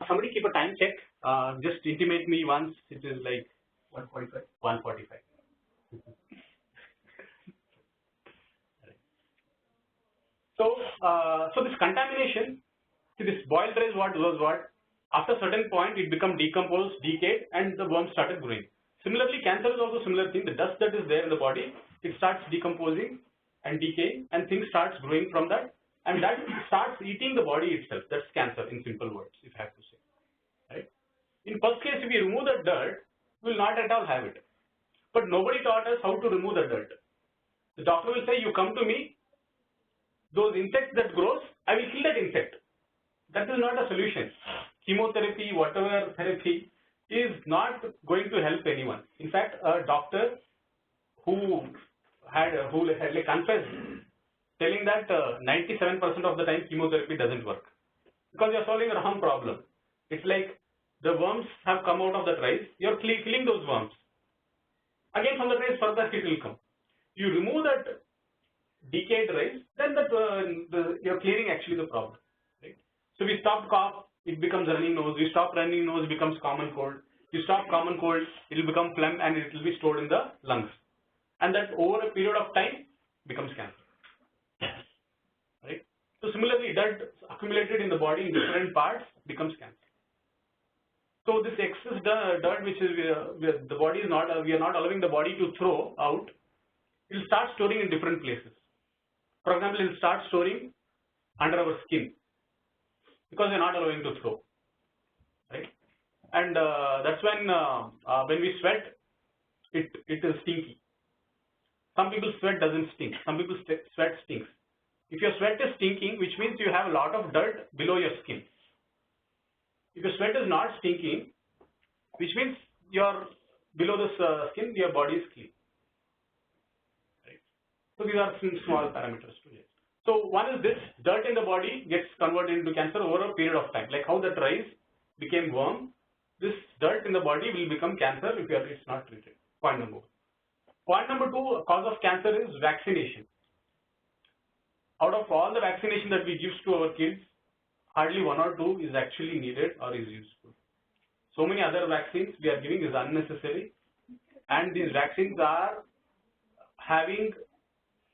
somebody keep a time check. Just intimate me once it is like 145. 145. So this contamination, see this boiled rice was what? After a certain point it become decomposed, decayed, and the worms started growing. Similarly, cancer is also similar thing. The dust that is there in the body, it starts decomposing and decaying, and things starts growing from that, and that starts eating the body itself. That's cancer in simple words, if I have to say. Right? In first case, if we remove the dirt, we will not at all have it. But nobody taught us how to remove the dirt. The doctor will say, you come to me, those insects that grows, I will kill that insect. That is not a solution. Chemotherapy, whatever therapy, is not going to help anyone. In fact, a doctor who had confessed, telling that 97% of the time chemotherapy doesn't work because you're solving a wrong problem. It's like the worms have come out of the rice, you're killing those worms. Again from the rice further it will come. You remove that decayed rice, then you're clearing actually the problem. Right? So we stop cough, it becomes running nose. You stop running nose, it becomes common cold. You stop common cold, it will become phlegm and it will be stored in the lungs. And that over a period of time becomes cancer. Right? So similarly, dirt accumulated in the body in different parts becomes cancer. So this excess dirt, which is the body is not, we are not allowing the body to throw out, it will start storing in different places. For example, it will start storing under our skin because we are not allowing to throw, right? And that's when we sweat, it is stinky. Some people's sweat doesn't stink. Some people's sweat stinks. If your sweat is stinking, which means you have a lot of dirt below your skin. If your sweat is not stinking, which means you're below the skin, your body is clean. Right? So these are some small parameters to it. So one is this, dirt in the body gets converted into cancer over a period of time. Like how the rice became worm, this dirt in the body will become cancer if it's not treated. Point number one. Point number two, cause of cancer is vaccination. Out of all the vaccination that we give to our kids, hardly 1 or 2 is actually needed or is useful. So many other vaccines we are giving is unnecessary, and these vaccines are having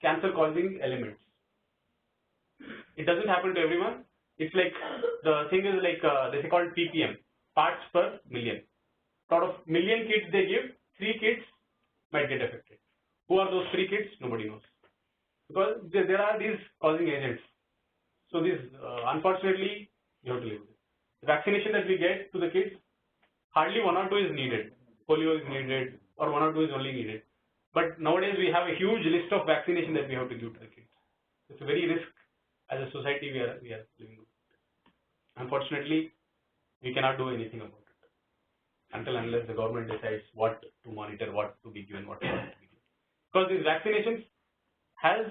cancer-causing elements. It doesn't happen to everyone. It's like the thing is like they called ppm, parts per million. Out of million kids they give, 3 kids might get affected. Who are those 3 kids? Nobody knows. Because there are these causing agents. So this, unfortunately, you have to live with it. The vaccination that we get to the kids, hardly 1 or 2 is needed. Polio is needed, or 1 or 2 is only needed. But nowadays we have a huge list of vaccination that we have to give to the kids. It's a very risk as a society we are living with. Unfortunately, we cannot do anything about it until unless the government decides what to monitor, what to be given, what not to be given. Because these vaccinations has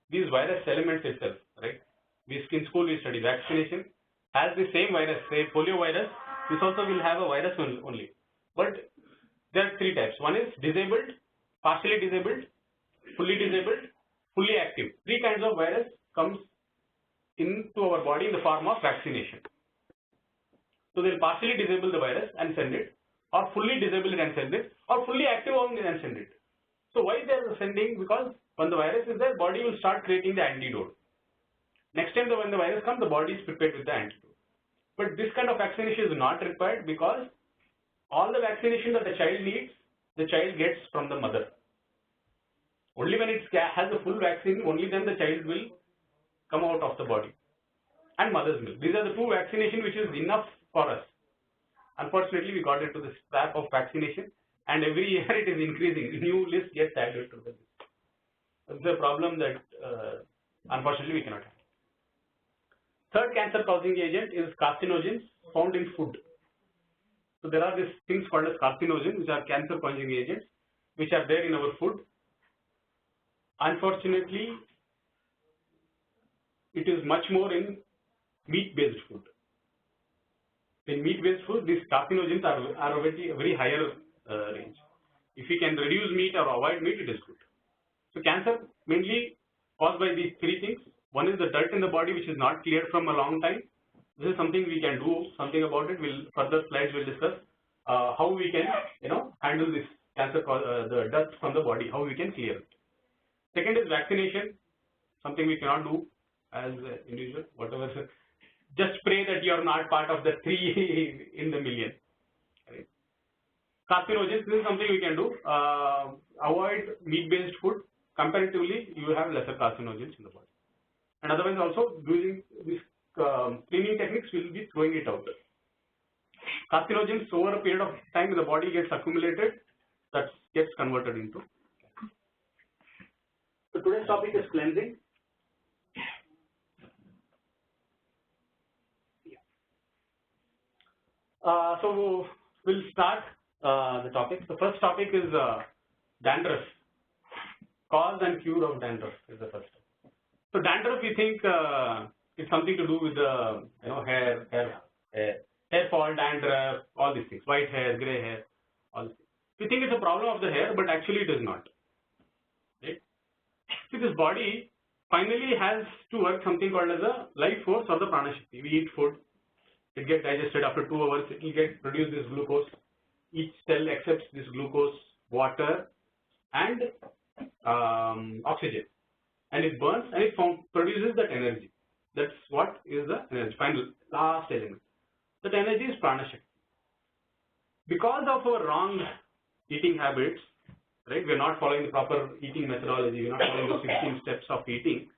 these virus elements itself, right? In school we study vaccination has the same virus, say polio virus. This also will have a virus only. But there are 3 types. One is disabled, partially disabled, fully active. 3 kinds of virus comes into our body in the form of vaccination. So they'll partially disable the virus and send it, or fully disable it and send it, or fully active only and send it. So why they are sending? Because when the virus is there, body will start creating the antidote. Next time when the virus comes, the body is prepared with the antidote. But this kind of vaccination is not required because all the vaccination that the child needs, the child gets from the mother. Only when it has a full vaccine, only then the child will come out of the body. And mother's milk. These are the 2 vaccination which is enough for us. Unfortunately, we got into this trap of vaccination, and every year it is increasing. A new list gets added to the list. It's a problem that unfortunately we cannot have. Third cancer causing agent is carcinogens found in food. So there are these things called as carcinogens, which are cancer causing agents, which are there in our food. Unfortunately, it is much more in meat-based food. In meat-based food, these carcinogens are a very higher range. If we can reduce meat or avoid meat, it is good. So cancer mainly caused by these 3 things. One is the dirt in the body which is not cleared from a long time. This is something we can do something about it. We'll further slides will discuss how we can handle this cancer the dust from the body, how we can clear it. Second is vaccination, something we cannot do as an individual. Whatever, just pray that you are not part of the 3 in the million. Right? Carcinogens, this is something we can do. Avoid meat-based food. Comparatively, you have lesser carcinogens in the body. And otherwise, also using these cleaning techniques, will be throwing it out. Carcinogens over a period of time, the body gets accumulated, that gets converted into. So today's topic is cleansing. So we'll start the topic. The first topic is dandruff. Cause and cure of dandruff is the first. So dandruff, we think it's something to do with the hair fall, dandruff, all these things, white hair, gray hair, all these things. We think it's a problem of the hair, but actually it is not. Right? See, this body finally has to work something called as a life force or the prana shakti. We eat food, it gets digested after 2 hours, it will get produce this glucose. Each cell accepts this glucose, water, and oxygen, and it burns and it produces that energy. That's what is the energy, final last element. That energy is prana shakti. Because of our wrong eating habits, right? We are not following the proper eating methodology. We are not following the 16 steps of eating.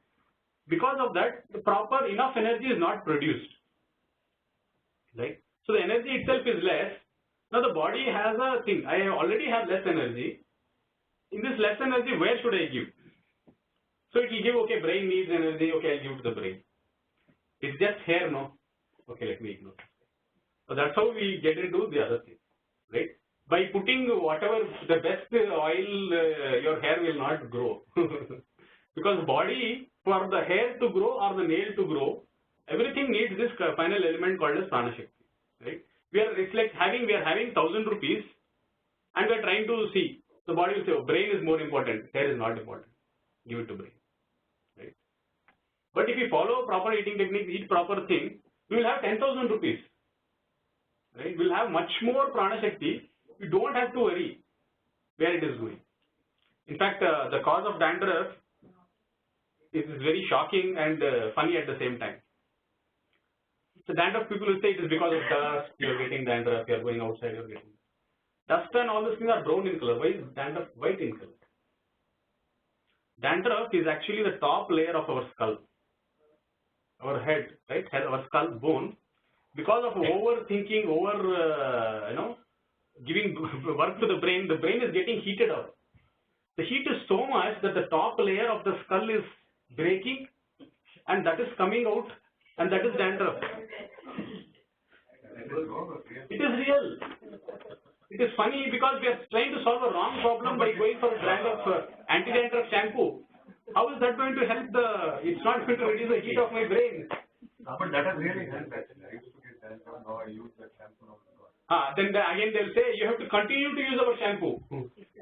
Because of that, the proper enough energy is not produced. Right? So the energy itself is less. Now the body has a thing. I already have less energy. In this less energy, where should I give? So it will give, okay, brain needs energy, okay, I'll give to the brain. It's just hair, no? Okay, let me ignore. So that's how we get into the other thing, right? By putting whatever the best oil, your hair will not grow. Because body, for the hair to grow or the nail to grow, everything needs this final element called as prana shakti, right? It's like we are having 1,000 rupees and we are trying to see. The body will say, oh, brain is more important, hair is not important. Give it to brain, right? But if we follow proper eating technique, eat proper thing, we will have 10,000 rupees, right? We will have much more prana shakti. You don't have to worry where it is going. In fact, the cause of dandruff is very shocking and funny at the same time. So dandruff, people will say it is because of dust, you are getting dandruff, you are going outside, you are getting dust and all these things are brown in color. Why is dandruff white in color? Dandruff is actually the top layer of our skull, our head, right? Our skull bone. Because of overthinking, giving work to the brain is getting heated up. The heat is so much that the top layer of the skull is breaking and that is coming out, and that is dandruff. It is real. It is funny because we are trying to solve a wrong problem by going for anti-dandruff shampoo. How is that going to help it's not going to reduce the heat of my brain. But that has really helped actually. I used to get dandruff, now I use that shampoo now. Then again they'll say you have to continue to use our shampoo.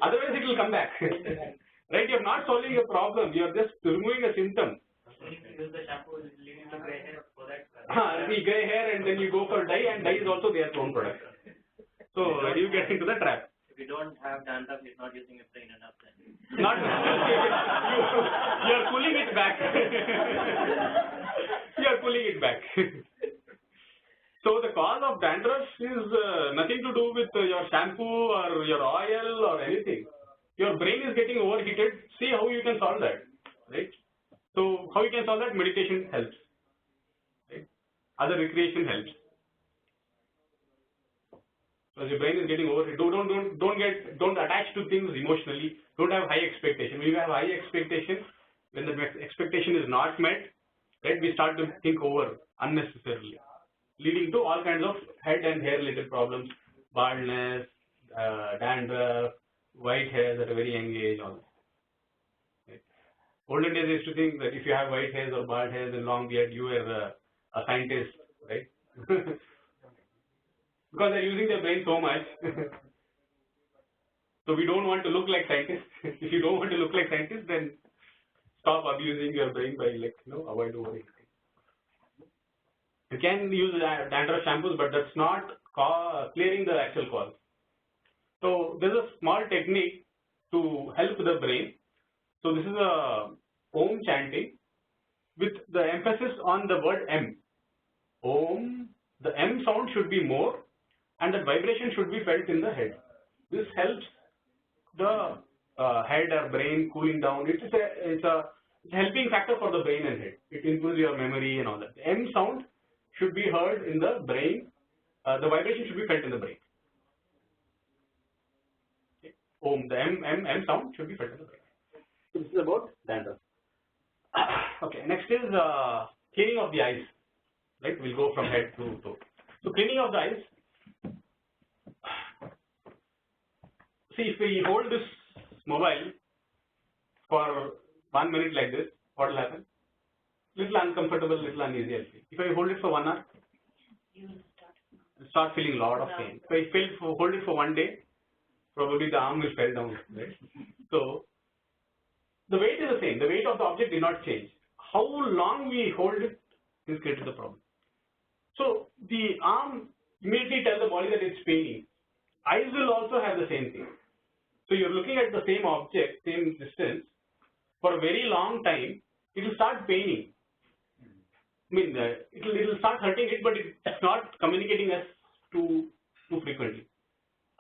Otherwise it will come back. Right? You are not solving a problem. You are just removing a symptom. Use the shampoo leading to grey hair for that. The grey hair, and then you go for dye, and dye is also their own product. So you get into the trap. If you don't have dandruff, he's not using your brain enough then. Not you are pulling it back. You are pulling it back. So the cause of dandruff is nothing to do with your shampoo or your oil or anything. Your brain is getting overheated. See how you can solve that, right? So how you can solve that? Meditation helps, right? Other recreation helps. So your brain is getting overheated. Don't attach to things emotionally. Don't have high expectation. When you have high expectation, when the expectation is not met, right, we start to think over unnecessarily, leading to all kinds of head and hair related problems, baldness, dandruff, white hairs at a very young age, all this. Right. Olden days I used to think that if you have white hairs or bald hairs and long beard, you were a scientist, right? Because they're using their brain so much. So we don't want to look like scientists. If you don't want to look like scientists, then stop abusing your brain by avoid overeating. You can use dandruff shampoos, but that's not clearing the actual cause. So there's a small technique to help the brain. So this is a Om chanting with the emphasis on the word M. Om, the M sound should be more, and the vibration should be felt in the head. This helps the head or brain cooling down. It's a helping factor for the brain and head. It improves your memory and all that. The M sound should be heard in the brain. The vibration should be felt in the brain. Okay. Om, the M sound should be felt in the brain. So this is about dandruff. Okay, next is cleaning of the eyes. Right, we'll go from head to toe. So cleaning of the eyes. See, if we hold this mobile for 1 minute like this, what will happen? Little uncomfortable, little uneasy, I'll feel. If I hold it for 1 hour, I'll start feeling a lot of pain. If I hold it for 1 day, probably the arm will fall down. Right? So the weight is the same. The weight of the object did not change. How long we hold it is created the problem. So the arm immediately tells the body that it's paining. Eyes will also have the same thing. So you're looking at the same object, same distance, for a very long time, it will start paining. I mean, it will start hurting it, but it's not communicating us too frequently.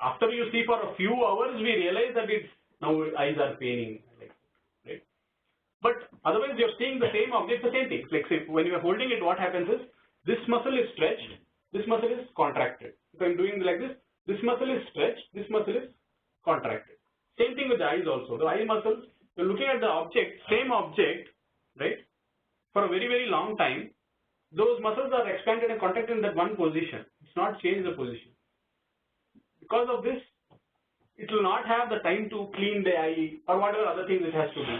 After you see for a few hours, we realize that it's now eyes are paining. Right? But otherwise, you're seeing the same object, the same thing. Like say, when you are holding it, what happens is, this muscle is stretched, this muscle is contracted. If I'm doing like this muscle is stretched, this muscle is contracted. Same thing with the eyes also. The eye muscles, you're looking at the object, same object, right? For a very, very long time, those muscles are expanded and contracted in that one position. It's not changed the position. Because of this, it will not have the time to clean the eye or whatever other things it has to do.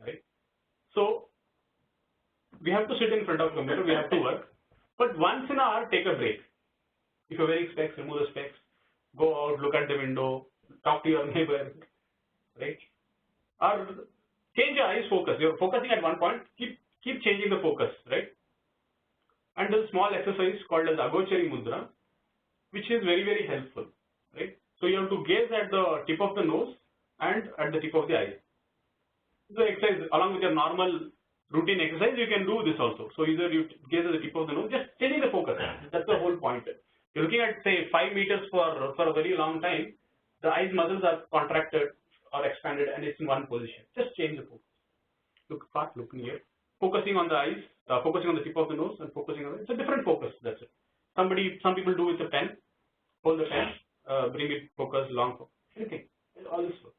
Right? So, we have to sit in front of the computer, we have to work, but once in an hour, take a break. If you're wearing specs, remove the specs, go out, look at the window, talk to your neighbor, right? Or change your eyes focus. You're focusing at one point, keep changing the focus, right? And there's a small exercise called as Agochari Mudra, which is very, very helpful, right? So you have to gaze at the tip of the nose and at the tip of the eye. The exercise, along with your normal routine exercise, you can do this also. So either you gaze at the tip of the nose, just changing the focus. That's the whole point. You're looking at say 5 meters for a very long time, the eyes muscles are contracted or expanded and it's in one position. Just change the focus. Start looking here. Focusing on the eyes, focusing on the tip of the nose and focusing on it's a different focus, that's it. Some people do with a pen, hold the pen, bring it focus, long focus, anything. All this works.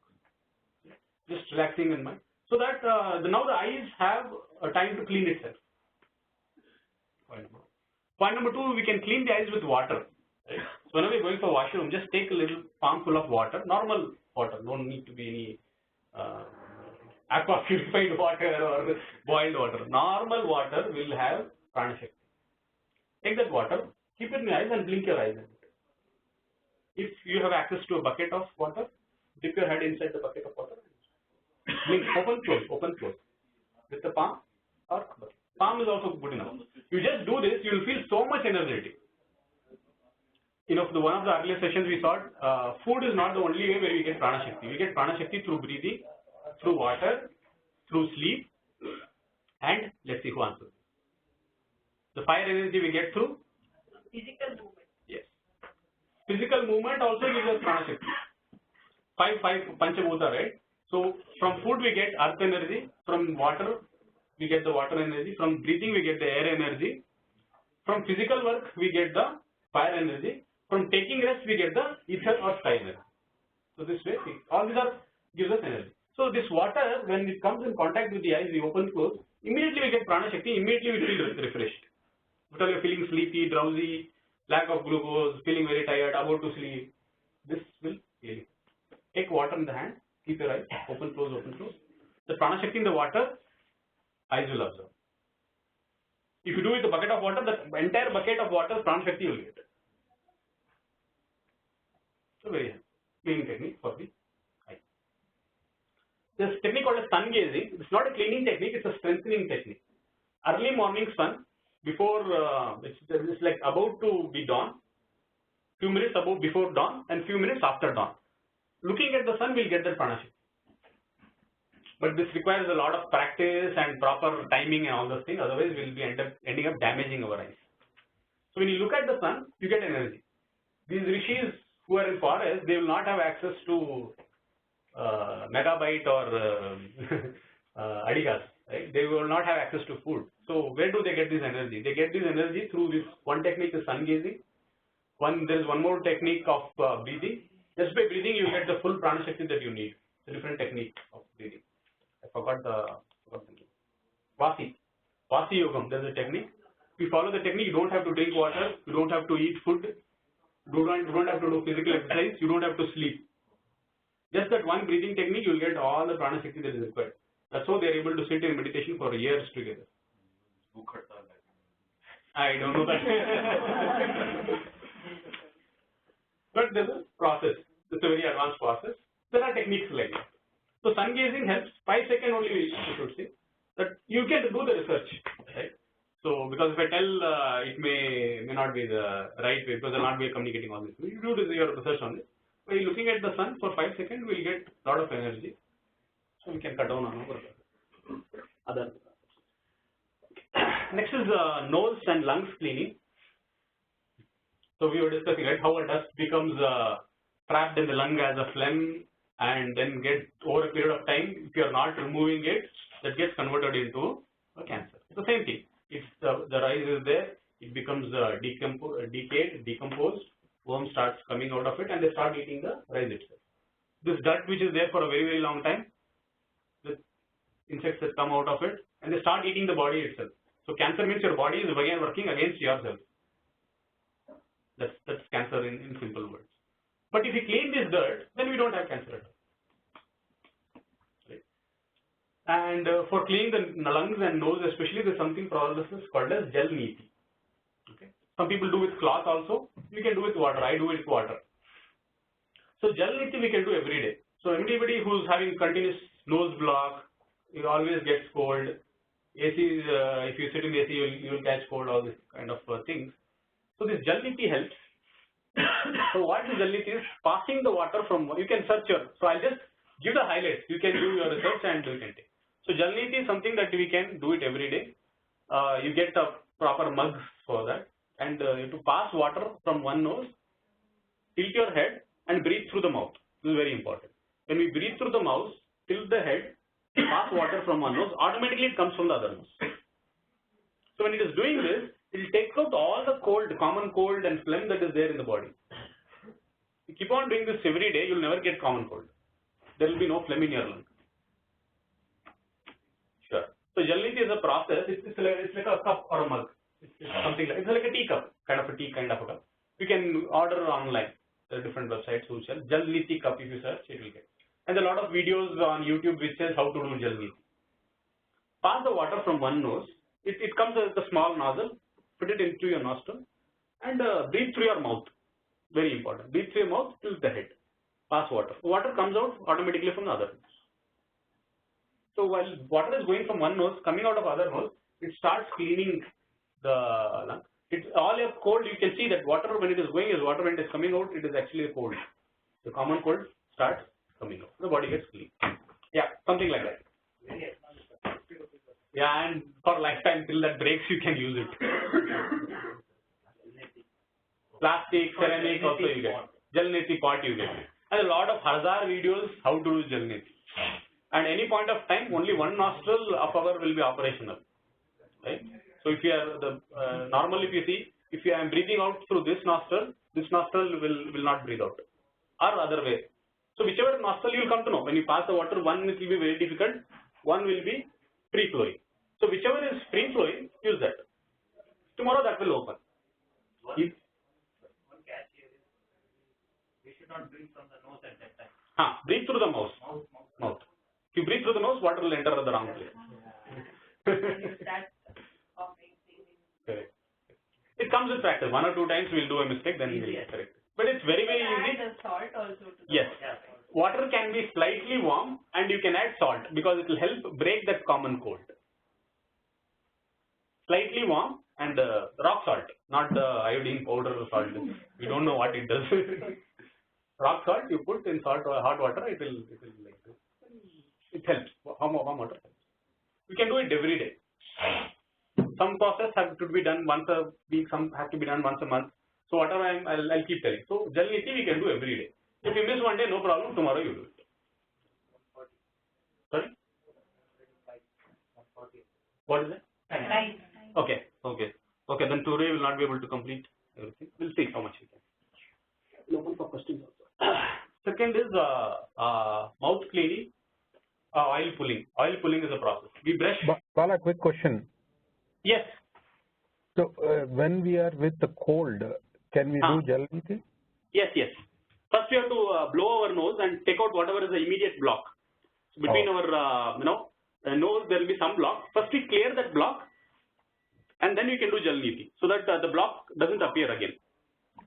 Just relaxing in mind. So that now the eyes have a time to clean itself. Point number 2, we can clean the eyes with water. Right? So whenever you're going for washroom, just take a little palm full of water, normal water, don't need to be any aqua purified water or boiled water. Normal water will have prana shakti. Take that water, keep it in your eyes and blink your eyes. If you have access to a bucket of water, dip your head inside the bucket of water. Blink, open, close. With the palm or bucket. Palm is also good enough. You just do this, you will feel so much energetic. You know, one of the earlier sessions we saw, food is not the only way where we get prana shakti. We get prana shakti through breathing, through water, through sleep, and let's see who answers. The fire energy we get through physical movement. Yes. Physical movement also gives us prana shakti. Five panchabhuta, right? So from food we get earth energy, from water we get the water energy, from breathing we get the air energy, from physical work we get the fire energy, from taking rest we get the ether or sky energy. So this way, all these gives us energy. So this water, when it comes in contact with the eyes, we open, close, immediately we get prana shakti, immediately we feel refreshed. Because you're feeling sleepy, drowsy, lack of glucose, feeling very tired, about to sleep, this will really. Take water in the hand, keep your eyes open, close, open, close. The prana shakti in the water, eyes will absorb. If you do with a bucket of water, the entire bucket of water, prana shakti you will get. So very cleaning technique for the eye. This technique called as sun gazing. It's not a cleaning technique, it's a strengthening technique. Early morning sun, before, it's like about to be dawn, few minutes before dawn, and few minutes after dawn. Looking at the sun, we'll get that pranashakti. But this requires a lot of practice and proper timing and all those things. Otherwise, we'll be ending up damaging our eyes. So when you look at the sun, you get energy. These rishis who are in forest, they will not have access to megabyte or adigas, right? They will not have access to food. So where do they get this energy? They get this energy through this one technique is sun gazing. There is one more technique of breathing. Just by breathing, you get the full pranashakti that you need. It's a different technique of breathing. I forgot the name. Vasi Yogam, there's a technique. If you follow the technique, you don't have to drink water, you don't have to eat food, you don't have to do physical exercise, you don't have to sleep. Just that one breathing technique, you'll get all the pranashakti that is required. That's how they're able to sit in meditation for years together. I don't know that. But there's a process. It's a very advanced process. There are techniques like that. So sun gazing helps. 5 seconds only we should say. That you can do the research, right? So because if I tell it may not be the right way because I'll not be communicating all this. You do your research on it. By looking at the sun for 5 seconds, we'll get a lot of energy. So we can cut down on our other. Next is nose and lungs cleaning. So we were discussing, right, how a dust becomes trapped in the lung as a phlegm and then get over a period of time, if you are not removing it, that gets converted into a cancer. It's the same thing. If the rice is there, it becomes decomposed, worm starts coming out of it and they start eating the rice itself. This dirt which is there for a very, very long time, the insects that come out of it and they start eating the body itself. So cancer means your body is again working against yourself. That's cancer in simple words. But if you clean this dirt, then we don't have cancer at all. Right? And for cleaning the lungs and nose especially, there's something called as Jal Niti. Okay. Some people do with cloth also. We can do with water. I do it with water. So Jal Niti we can do every day. So anybody who's having continuous nose block, you always gets cold. AC, if you sit in AC, you will catch cold, all this kind of things. So this Jal Niti helps. So what is Jal Niti is passing the water from, you can search your, so I'll just give the highlights. You can do your research and you can take. So Jal Niti is something that we can do it every day. You get a proper mug for that. And you have to pass water from one nose, tilt your head and breathe through the mouth. This is very important. When we breathe through the mouth, tilt the head, pass water from one nose, automatically it comes from the other nose. So when it is doing this, it will take out all the cold, common cold and phlegm that is there in the body. You keep on doing this every day, you will never get common cold. There will be no phlegm in your lung. Sure. So Jal Niti is a process. It's like a cup or a mug. It's something like, it's like a teacup, kind of a cup. You can order online. There are different websites who sell Jal Niti cup. If you search, it will get. And there are a lot of videos on YouTube which says how to do Jal Niti. Pass the water from one nose. It comes as a small nozzle. Put it into your nostril and breathe through your mouth. Very important. Breathe through your mouth, tilt the head. Pass water. Water comes out automatically from the other nose. So while water is going from one nose, coming out of other nose, it starts cleaning the lung. It's all your cold. You can see that water when it is going is water. When it is coming out, it is actually a cold. The common cold starts coming out. The body gets clean. Yeah, something like that. Yeah, and for lifetime till that breaks, you can use it. Plastic, ceramic also you get. Jal Niti pot you get. And a lot of Hazar videos how to do Jal Niti. And any point of time, only one nostril of our will be operational. Right? So if you are normally if you see, if you are breathing out through this nostril will not breathe out. Or other way. So whichever nostril you will come to know. When you pass the water, one it will be very difficult, one will be free flowing. So whichever is free flowing, use that. Tomorrow that will open. One catch here is we should not breathe from the nose at that time. Breathe through the mouth. Mouth. If you breathe through the nose, water will enter the wrong place. Correct. It comes with practice. 1 or 2 times we will do a mistake, then we will correct it. But it's very, very easy. Add salt also to yes. Water can be slightly warm and you can add salt because it will help break that common cold. Slightly warm and rock salt, not the iodine powder salt. We don't know what it does. Rock salt you put in hot water, it will like this. It helps. Warm water helps. You can do it every day. Some process have to be done once a week, some have to be done once a month. So whatever I'll keep telling. So Jal Niti we can do every day. If you miss one day, no problem. Tomorrow you do it. Sorry. What is it? Okay. Then today we will not be able to complete everything. We'll see how much we can. We'll open for questions also. Second is mouth cleaning, oil pulling. Oil pulling is a process. We brush. Bala, quick question. Yes. So when we are with the cold, can we do Jal Niti? Yes. First we have to blow our nose and take out whatever is the immediate block. So between our nose there will be some block. First we clear that block, and then we can do Jal Niti, so that the block doesn't appear again.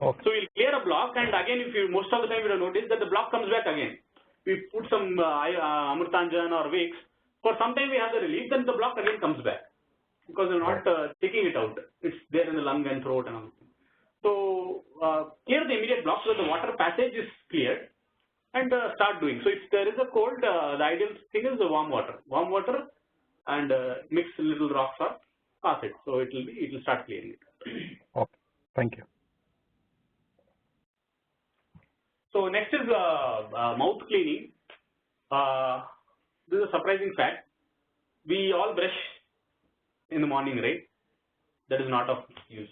Okay. So we'll clear a block, and again, if you most of the time you will notice that the block comes back again. We put some Amrutanjan or Vicks. For some time we have the relief, then the block again comes back because we're not taking it out. It's there in the lung and throat and all. So clear the immediate block so that the water passage is cleared, and start doing. So if there is a cold, the ideal thing is the warm water, and mix a little rock salt, pass it. So it will start clearing it. Okay. Thank you. So next is mouth cleaning. This is a surprising fact. We all brush in the morning, right? That is not of use.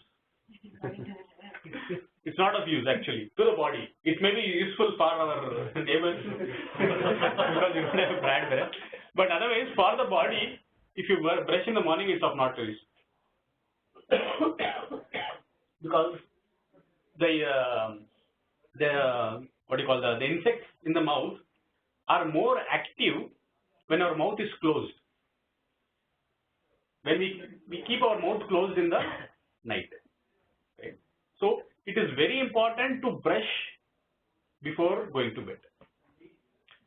It's not of use actually to the body. It may be useful for our neighbors because you don't have bad breath. But otherwise, for the body, if you brush in the morning, it's of not use. Because the insects in the mouth are more active when our mouth is closed. When we keep our mouth closed in the night. Right? So it is very important to brush before going to bed.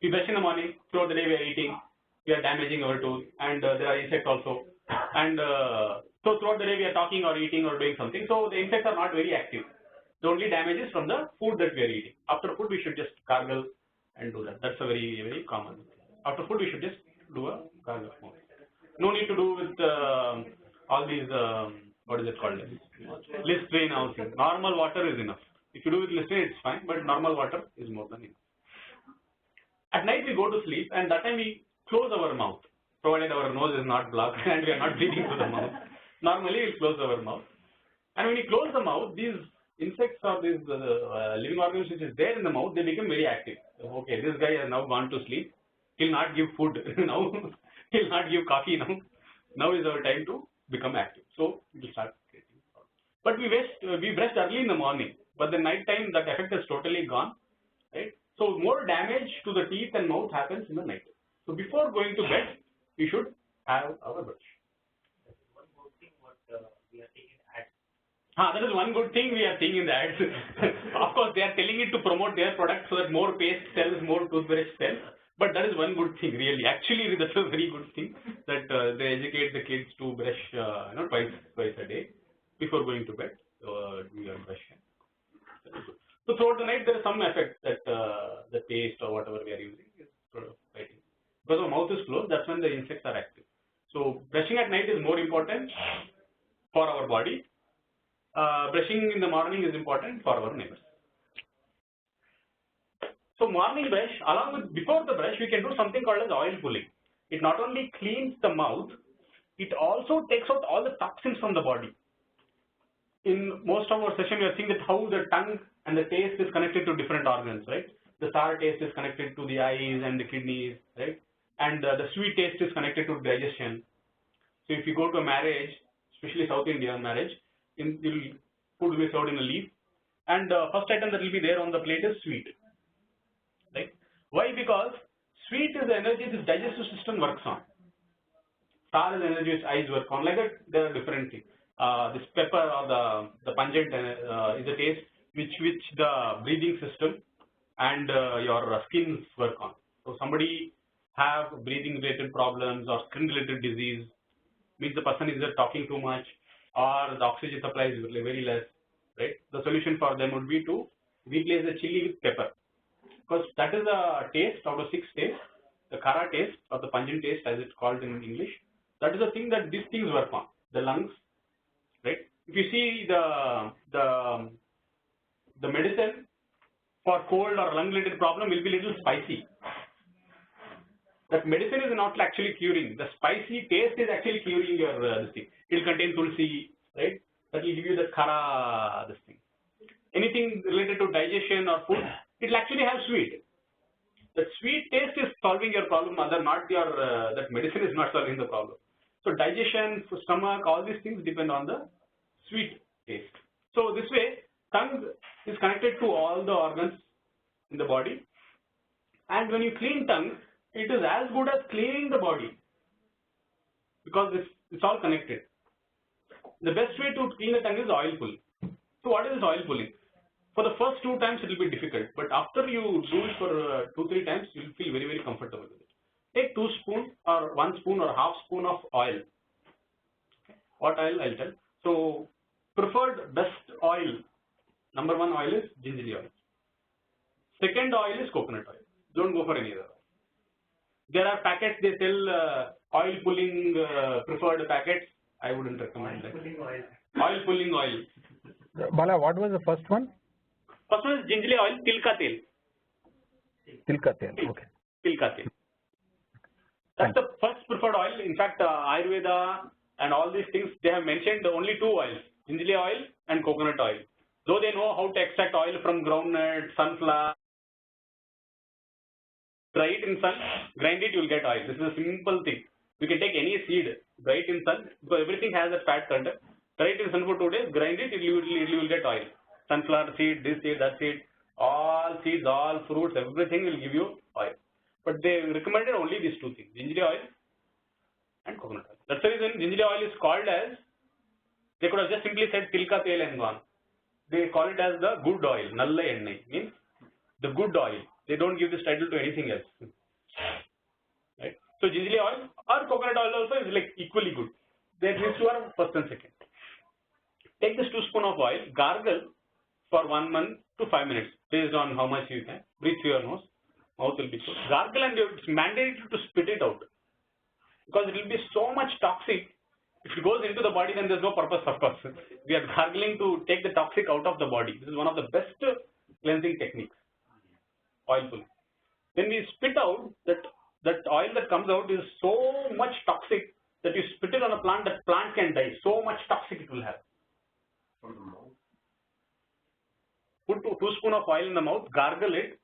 We brush in the morning, throughout the day we are eating, we are damaging our tooth, and there are insects also. And so throughout the day we are talking or eating or doing something, so the insects are not very active. The only damage is from the food that we are eating. After food we should just gargle and do that. That's a very, very common thing. After food we should just do a gargle. No need to do with all these, what is it called? Listerine housing. Normal water is enough. If you do with Listerine it's fine, but normal water is more than enough. At night we go to sleep, and that time we close our mouth, provided our nose is not blocked and we are not breathing through the mouth. Normally we close our mouth. And when we close the mouth, these insects or these living organisms which is there in the mouth, they become very active. Okay, this guy has now gone to sleep. He'll not give food now. He'll not give coffee now. Now is our time to become active. So we'll start creating. But we brushed early in the morning, but the night time that effect is totally gone. Right? So more damage to the teeth and mouth happens in the night. So before going to bed, we should have our brush. One more thing what we are taking ads. That is one good thing we are seeing in the ads. Of course, they are telling it to promote their product so that more paste sells, more toothbrush sells. But that is one good thing, really. Actually, that's a very good thing that they educate the kids to brush, twice a day before going to bed. Do your brush. So throughout the night, there is some effect that the paste or whatever we are using is sort of fighting. Because our mouth is closed, that's when the insects are active. So brushing at night is more important for our body. Brushing in the morning is important for our neighbors. So morning brush, along with before the brush, we can do something called as oil pulling. It not only cleans the mouth, it also takes out all the toxins from the body. In most of our session, we are seeing that how the tongue and the taste is connected to different organs, right? The sour taste is connected to the eyes and the kidneys, right? And the sweet taste is connected to digestion. So if you go to a marriage, especially South Indian marriage, food will be served in a leaf, and first item that will be there on the plate is sweet. Right? Why? Because sweet is the energy this digestive system works on. Sour is the energy which eyes work on. Like that, there are different things. This pepper or the pungent is a taste which the breathing system and your skins work on. So somebody have breathing related problems or skin related disease, means the person is either talking too much or the oxygen supply is very less, right? The solution for them would be to replace the chili with pepper, because that is the taste out of 6 tastes, the kara taste or the pungent taste as it's called in English. That is the thing that these things work on, the lungs, right? If you see the medicine for cold or lung related problem will be little spicy. That medicine is not actually curing. The spicy taste is actually curing your this thing. It will contain tulsi, right? That will give you the kara this thing. Anything related to digestion or food, it will actually have sweet. The sweet taste is solving your problem, other not your that medicine is not solving the problem. So digestion, stomach, all these things depend on the sweet taste. So this way, tongue is connected to all the organs in the body, and when you clean tongue, it is as good as cleaning the body, because it's all connected. The best way to clean the tongue is oil pulling. So what is this oil pulling? For the first 2 times it will be difficult, but after you do it for 2-3 times, you will feel very, very comfortable with it. Take 2 spoons or 1 spoon or half spoon of oil. What oil? I'll tell. So preferred best oil, number 1 oil is gingerly oil. Second oil is coconut oil. Don't go for any other oil. There are packets, they sell oil pulling preferred packets. I wouldn't recommend that. Oil pulling oil. Bala, what was the first one? First one is gingerly oil, tilka tel. Tilka tel, okay. Tilka tel. That's the first preferred oil. In fact, Ayurveda and all these things, they have mentioned only 2 oils, gingerly oil and coconut oil. Though they know how to extract oil from groundnut, sunflower, dry it in sun, grind it, you will get oil. This is a simple thing. You can take any seed, dry it in sun, because everything has a fat content. Dry it in sun for 2 days, grind it, you will get oil. Sunflower seed, this seed, that seed, all seeds, all fruits, everything will give you oil. But they recommended only these 2 things, gingerly oil and coconut oil. That's the reason gingerly oil is called as, they could have just simply said tilka tel and gone. They call it as the good oil, nalla ennai, means the good oil. They don't give this title to anything else. Right? So gingerly oil or coconut oil also is like equally good. These 2 are first and second. Take this 2 spoons of oil, gargle for 1 month to 5 minutes, based on how much you can. Breathe through your nose, mouth will be closed. Gargle, and it's mandatory to spit it out, because it will be so much toxic. If it goes into the body, then there's no purpose, of course. We are gargling to take the toxic out of the body. This is one of the best cleansing techniques, oil pulling. When we spit out, that oil that comes out is so much toxic that you spit it on a plant, that plant can die. So much toxic it will have. Put 2 spoons of oil in the mouth, gargle it.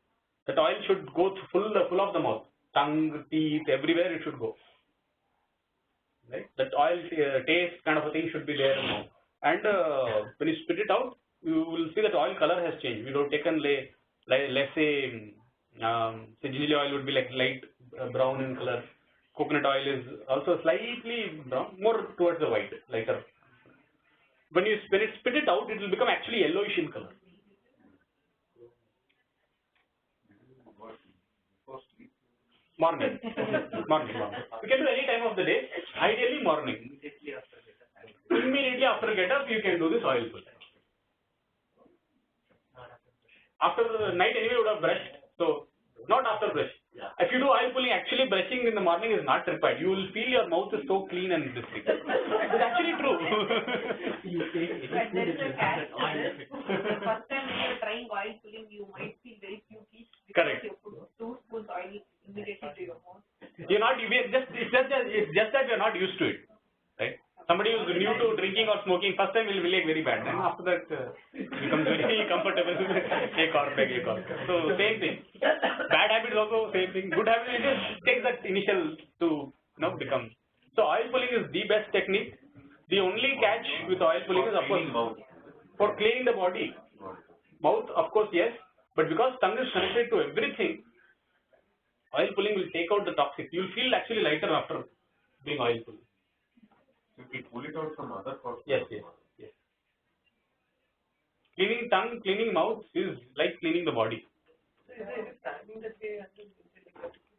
That oil should go full of the mouth, tongue, teeth, everywhere it should go. Right? That oil taste kind of a thing should be there now. And when you spit it out, you will see that oil color has changed. We have taken, let's say gingerly oil would be like light brown in color. Coconut oil is also slightly brown, more towards the white, lighter. When it spit it out, it will become actually yellowish in color. Morning. Morning. You can do any time of the day, ideally morning. Immediately after get up, you can do this oil pull. After the night anyway you would have brushed, so not after brush. If you do oil pulling, actually brushing in the morning is not required. You will feel your mouth is so clean and this thing. It's actually true. But there is a catch to this. The first time when you are trying oil pulling, you might feel very pukish because Correct. you put 2 spoons oil immediately to your mouth. It's just that we are not used to it, right? Somebody who is new to drinking or smoking, first time will be like very bad. Then after that, becomes very comfortable. Take or beg, take or. So same thing. Bad habits also same thing. Good habits, it just takes that initial to become. So oil pulling is the best technique. The only catch with oil pulling is, of course, for cleaning the body. Mouth, of course, yes, but because tongue is connected to everything, oil pulling will take out the toxic. You will feel actually lighter after doing oil pulling. So we pull it out from other parts. Yes. Cleaning tongue, cleaning mouth is like cleaning the body. So is there a timing that we have to keep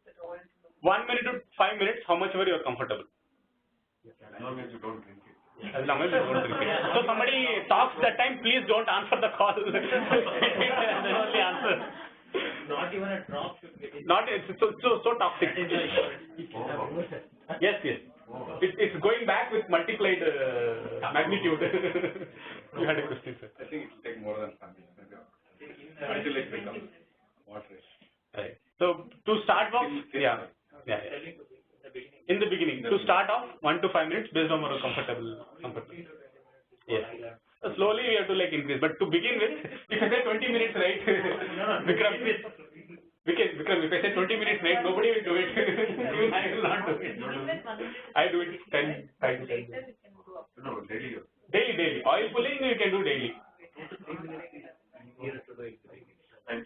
that oil? 1 minute to 5 minutes, how much ever you are comfortable. As long as you don't drink it. As long as you don't repeat. So somebody talks that time, please don't answer the call. And then only answer. Not even a drop should get in. Not it's so toxic. That is why Yes. It's going back with multiplied magnitude. You had a question, sir. I think it will take more than 5 minutes, maybe, until it becomes moderate. Right. So to start off, yeah. telling to be in the beginning. In the beginning, to start off, 1 to 5 minutes based on our comfortable. Yes. Slowly we have to increase, but to begin with, if I say 20 minutes, right, Vikram, if I say 20 minutes, right, nobody will do it. Even I will not do it. I do it 10, 5 to 10 minutes. No, daily. Daily. Oil pulling you can do daily.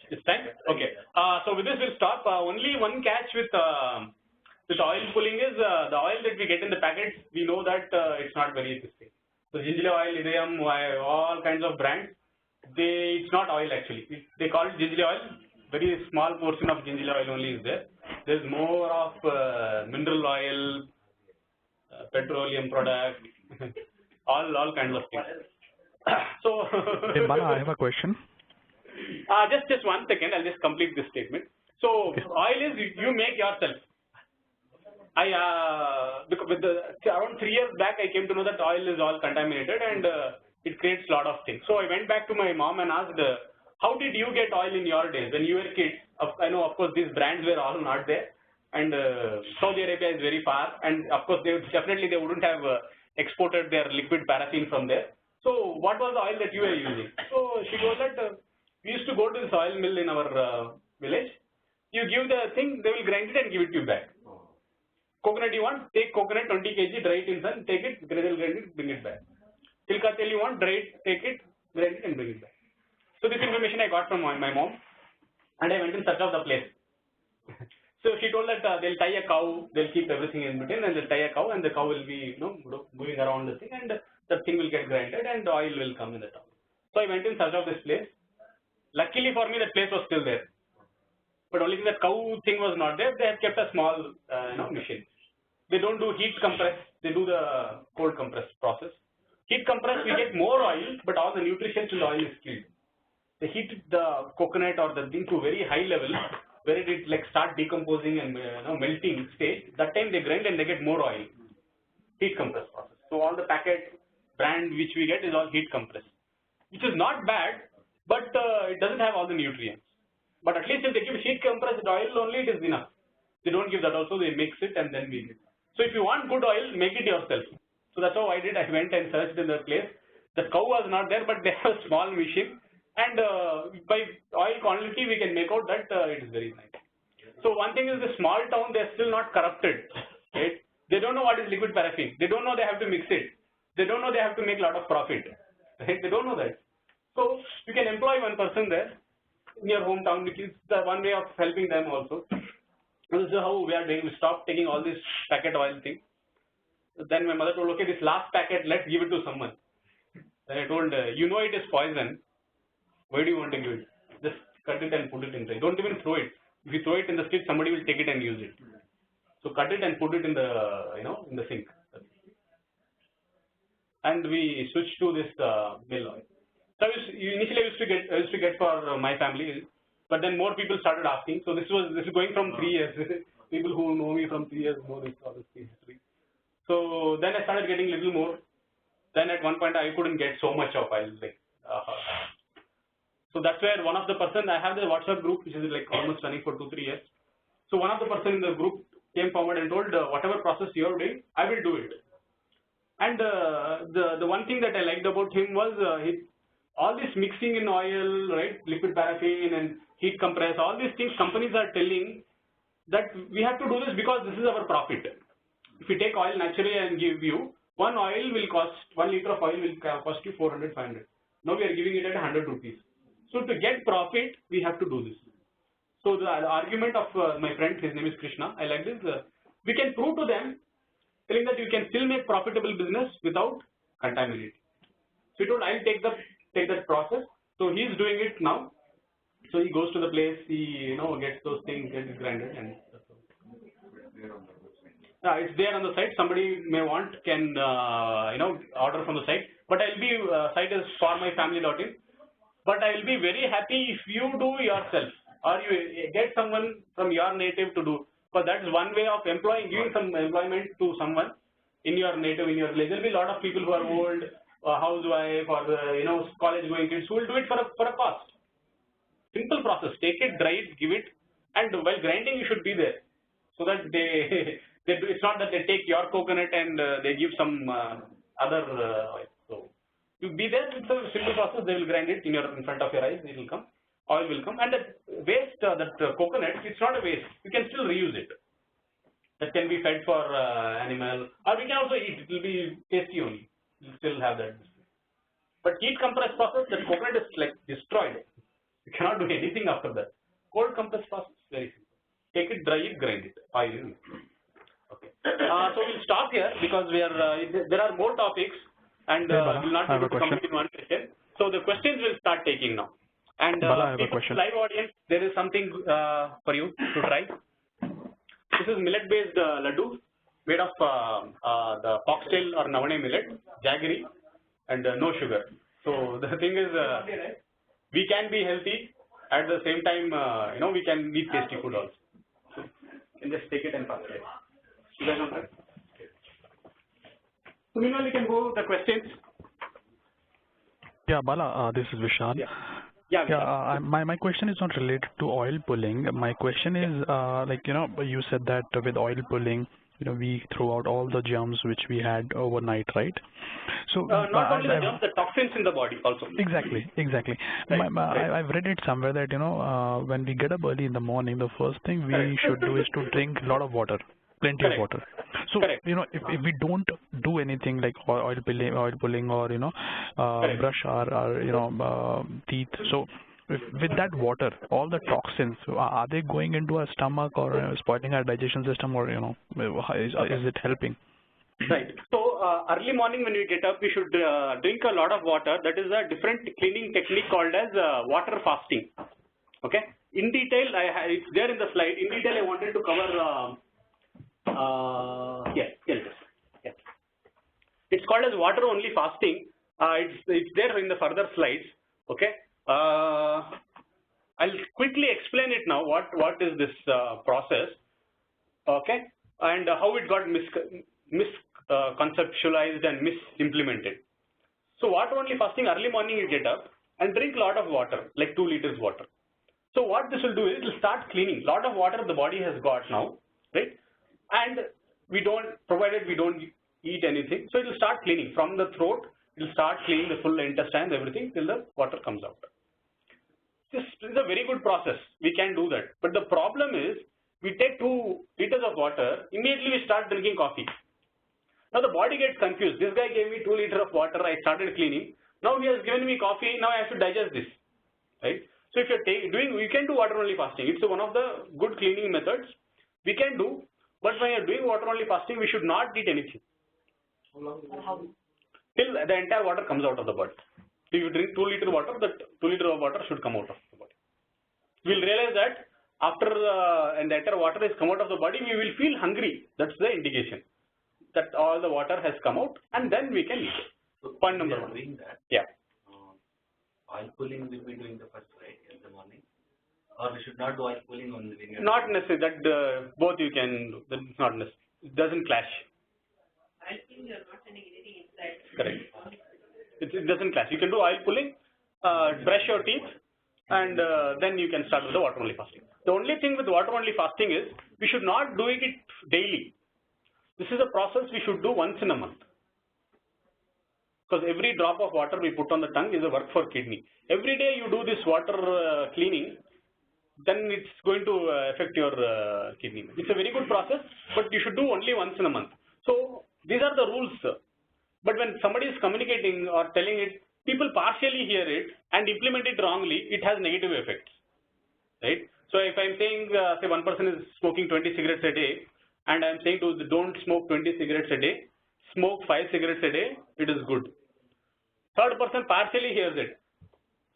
It's time? Okay. So with this we'll stop. Only one catch with oil pulling is the oil that we get in the packets, we know that it's not very efficient. So Gingerly oil, Idayam, all kinds of brands, it's not oil actually. They call it Gingerly oil. Very small portion of Gingerly oil only is there. There's more of mineral oil, petroleum product, all kinds of things. So Hey, Bala, I have a question. just 1 second, I'll just complete this statement. So oil is you make yourself. Because around 3 years back, I came to know that oil is all contaminated and it creates a lot of things. So I went back to my mom and asked, how did you get oil in your days when you were kids? I know, of course, these brands were all not there, and Saudi Arabia is very far, and of course, they wouldn't have exported their liquid paraffin from there. So what was the oil that you were using? So she told that we used to go to this oil mill in our village. You give the thing, they will grind it and give it to you back. Coconut you want, take coconut 20 kg, dry it in sun, take it, they will grind it, bring it back. Tilka tel you want, dry it, take it, grind it and bring it back. So this information I got from my mom, and I went in search of the place. So she told that they'll tie a cow, they'll keep everything in between, and they'll tie a cow, and the cow will be moving around the thing, and the thing will get grinded, and the oil will come in the top. So I went in search of this place. Luckily for me, that place was still there, but only that cow thing was not there. They have kept a small machine. They don't do heat compress, they do the cold compress process. Heat compress, we get more oil, but all the nutrition in the oil is killed. They heat the coconut or the thing to very high level, where it start decomposing and melting stage. That time they grind and they get more oil. Heat compress process. So all the packet brand which we get is all heat compress, which is not bad, but it doesn't have all the nutrients. But at least if they give heat compressed oil only, it is enough. They don't give that also, they mix it and then we get. So if you want good oil, make it yourself. So that's how I did. I went and searched in the place. The cow was not there, but they have a small machine. And by oil quantity, we can make out that it is very nice. So one thing is the small town, they're still not corrupted. Right? They don't know what is liquid paraffin. They don't know they have to mix it. They don't know they have to make a lot of profit. Right? They don't know that. So you can employ one person there in your hometown, which is the one way of helping them also. This is how we are doing. We stopped taking all this packet oil thing. Then my mother told, okay, this last packet, let's give it to someone. Then I told, you know it is poison. Why do you want to give it? Just cut it and put it inside. Don't even throw it. If you throw it in the street, somebody will take it and use it. So cut it and put it in the in the sink. And we switched to this mill oil. So initially I used to get for my family, but then more people started asking. So this is going from 3 years. People who know me from 3 years know this history. So then I started getting little more. Then at one point I couldn't get so much of oil. So that's where one of the person, I have the WhatsApp group which is almost running for 2-3 years. So one of the person in the group came forward and told, whatever process you are doing, I will do it. And the one thing that I liked about him was all this mixing in oil, right, liquid paraffin and heat compress, all these things companies are telling that we have to do this because this is our profit. If you take oil naturally and give you, 1 liter of oil will cost you 400-500. Now we are giving it at 100 rupees. So to get profit, we have to do this. So the argument of my friend, his name is Krishna, I like this. We can prove to them, telling that you can still make profitable business without contaminating. So he told, I'll take that process. So he's doing it now. So he goes to the place, he gets those things, gets grinded, and It's there on the site. Somebody may want can order from the site. But I'll be site is formyfamily.in. But I'll be very happy if you do yourself or you get someone from your native to do. Because that's one way of giving some employment to someone in your native, in your village. There'll be a lot of people who are old, housewife, or college-going kids who will do it for a cost. Simple process. Take it, dry it, give it, and while grinding, you should be there, so that it's not that they take your coconut and they give some other oil. So you be there. It's a simple process. They will grind it in front of your eyes. It will come. Oil will come, and that waste, coconut, it's not a waste. You can still reuse it. That can be fed for animal, or we can also eat. It will be tasty only. You still have that. But heat compress process, the coconut is like destroyed. You cannot do anything after that. Cold compress process, very simple. Take it, dry it, grind it. Oil. Okay. So we'll stop here because we are there are more topics, and we'll not be able to complete in one session. So the questions will start taking now. And people, live audience, there is something for you to try. This is millet-based laddu made of the foxtail or navane millet, jaggery, and no sugar. So the thing is, we can be healthy at the same time. We can eat tasty food also. So you can just take it and pass it. You guys want that? So meanwhile, we can go to the questions. Yeah, Bala, this is Vishal. Yeah. My question is not related to oil pulling. My question is, you said that with oil pulling, we throw out all the germs which we had overnight, right? So not only the germs, the toxins in the body also. Exactly. Right. I've read it somewhere that when we get up early in the morning, the first thing we should do is to drink a lot of water, plenty of water. So if we don't do anything like oil pulling or brush our teeth, so with that water, all the toxins, are they going into our stomach or spoiling our digestion system, or is it helping? Right. So early morning when we get up, we should drink a lot of water. That is a different cleaning technique called as water fasting. Okay. In detail, it's there in the slide. In detail, I wanted to cover. Here it is. Yeah. It's called as water only fasting. It's there in the further slides. Okay. I'll quickly explain it now. What is this process? Okay, and how it got misconceptualized and misimplemented. So water only fasting, early morning you get up and drink a lot of water, like 2 liters water. So what this will do is it will start cleaning. A lot of water the body has got now, right? And provided we don't eat anything, so it will start cleaning from the throat. It will start cleaning the full intestine, everything till the water comes out. This is a very good process. We can do that. But the problem is, we take 2 liters of water, immediately we start drinking coffee. Now the body gets confused. This guy gave me 2 liters of water, I started cleaning. Now he has given me coffee, now I have to digest this. Right? So if you're you can do water only fasting. It's one of the good cleaning methods we can do. But when you're doing water only fasting, we should not eat anything. Till the entire water comes out of the body. If you drink 2 liters water, that 2 liters of water should come out of the body. We'll realize that after the entire water has come out of the body, we will feel hungry. That's the indication that all the water has come out, and then we can eat. So point number 1. Doing that, yeah. Oil pulling will be doing the first, right, in the morning? Or we should not do oil pulling on the wing? Not necessary. That both you can do. That's not necessary. It doesn't clash. I think you're not sending anything inside. Correct. It doesn't clash. You can do oil pulling, brush your teeth, and then you can start with the water only fasting. The only thing with water only fasting is we should not do it daily. This is a process we should do once in a month. Because every drop of water we put on the tongue is a work for kidney. Every day you do this water cleaning, then it's going to affect your kidney. It's a very good process, but you should do only once in a month. So these are the rules. But when somebody is communicating or telling it, people partially hear it and implement it wrongly, it has negative effects, right? So if I'm saying, say one person is smoking 20 cigarettes a day, and I'm saying to don't smoke 20 cigarettes a day, smoke 5 cigarettes a day, it is good. Third person partially hears it.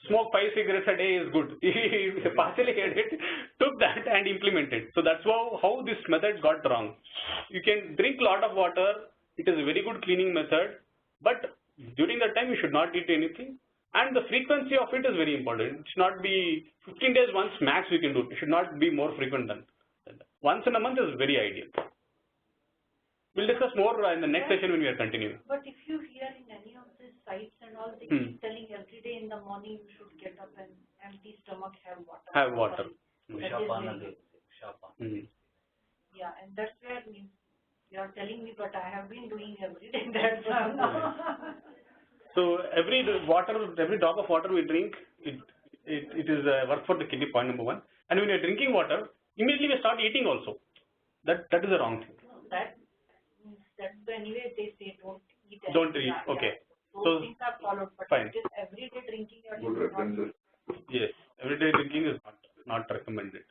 smoke 5 cigarettes a day is good. He partially had it, took that and implemented. So that's how this method got wrong. You can drink a lot of water. It is a very good cleaning method, but during that time you should not eat anything. And the frequency of it is very important. It should not be 15 days once max we can do. It should not be more frequent than that. Once in a month is very ideal. We'll discuss more in the next session when we are continuing. But if you hear in any of these sites and all, they keep telling every day in the morning you should get up and empty stomach have water. Have water. Yeah, and that's where you are telling me, but I have been doing every day. That's why. So every drop of water we drink, it is work for the kidney, point number 1. And when you are drinking water, immediately we start eating also. That is the wrong thing. That's anyway they say don't eat. Don't eat. Okay. Those things are followed, but fine. Just every day drinking your Yes, everyday drinking is not recommended.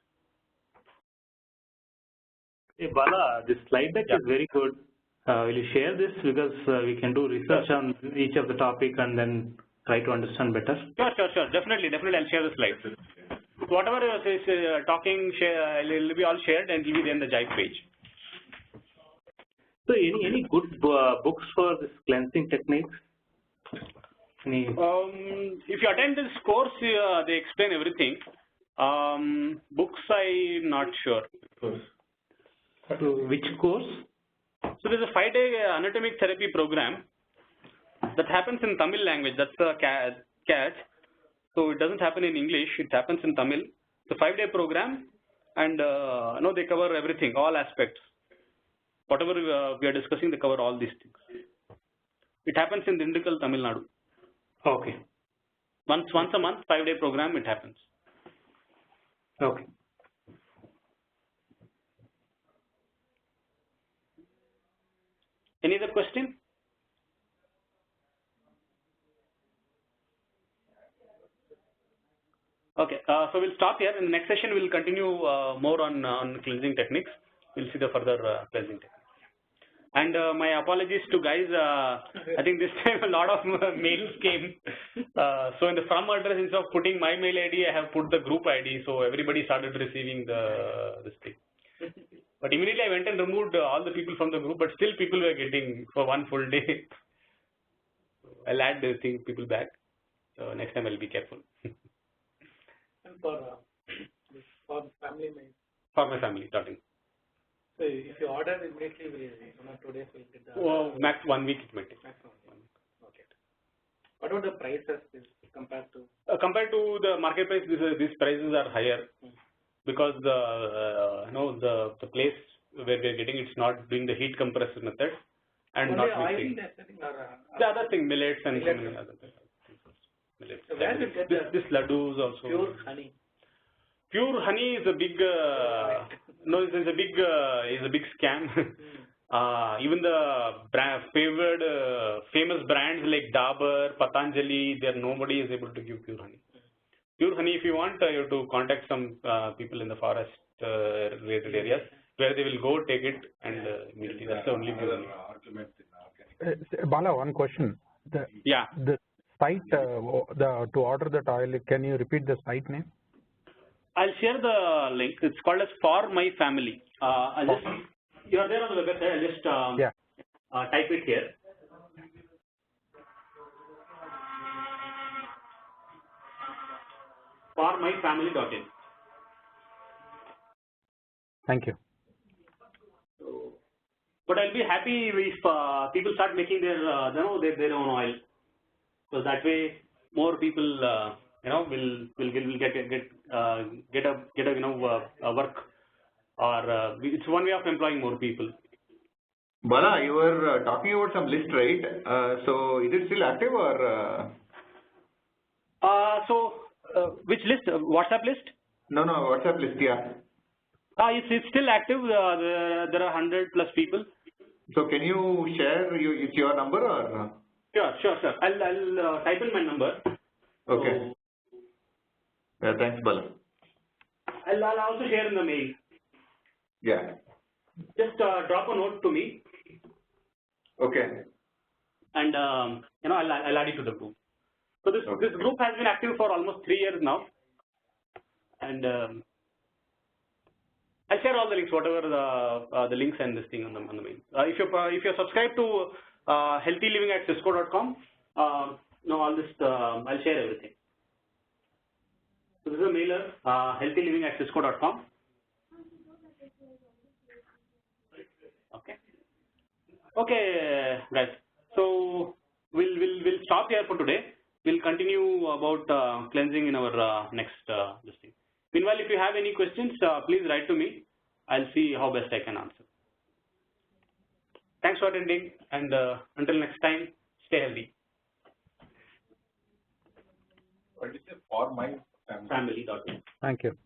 Hey Bala, this slide deck is very good. Will you share this, because we can do research on each of the topic and then try to understand better? Sure. Definitely I'll share the slides. Whatever is talking, it will be all shared and it will be in the Jive page. So any good books for this cleansing techniques? If you attend this course, they explain everything. Books, I'm not sure. So which course? So there's a 5-day anatomic therapy program that happens in Tamil language. That's the catch. So it doesn't happen in English. It happens in Tamil. It's a 5-day program, and they cover everything, all aspects. Whatever we are discussing, they cover all these things. It happens in Dindikal, Tamil Nadu. Okay. Once a month, 5-day program, it happens. Okay. Any other question? Okay, so we'll stop here. In the next session, we'll continue more on cleansing techniques. We'll see the further cleansing techniques. And my apologies to guys. I think this time a lot of mails came. So in the from address, instead of putting my mail ID, I have put the group ID. So everybody started receiving this thing. But immediately I went and removed all the people from the group, but still people were getting for one full day. I'll add the people back. So next time I'll be careful. And for family mail. For my family, starting. So if you order immediately, 1 or 2 days we'll get the. Oh, max 1 week it might take. Maximum. Okay. What about the prices compared to? Compared to the market price, these prices are higher. Because the place where we are getting, it's not doing the heat compressor method and only not mixing. The other thing, millets and so many other things. Millets. So where to get this laddus also. Pure honey. Pure honey is a big is a big scam. Even the famous brands like Dabur, Patanjali, nobody is able to give pure honey. Pure honey, if you want, you have to contact some people in the forest related areas where they will go take it and immediately. That's the only pure honey. Bala, one question. The site to order that oil, can you repeat the site name? I'll share the link. It's called as For My Family. You are there on the website. I'll just type it here. ForMyFamily.in. Thank you. But I'll be happy if people start making their own oil, so that way more people will get a work, or it's one way of employing more people. Bala, you were talking about some list, right? So is it still active or? Which list? WhatsApp list? No, WhatsApp list, yeah. It's still active. There are 100+ people. So can you share your number or? Sure. I'll type in my number. Okay. Yeah, thanks, Bala. I'll also share in the mail. Yeah. Just drop a note to me. Okay. And I'll add it to the group. So this group has been active for almost 3 years now, and I'll share all the links, whatever the links and this thing on the mail. If you're subscribed to healthyliving@cisco.com, all this I'll share everything. So this is a mailer, healthyliving@cisco.com. Okay, guys. So we'll stop here for today. We'll continue about cleansing in our next this thing. Meanwhile, if you have any questions, please write to me. I'll see how best I can answer. Thanks for attending, and until next time, stay healthy. What is it for my family? Family.in. Thank you.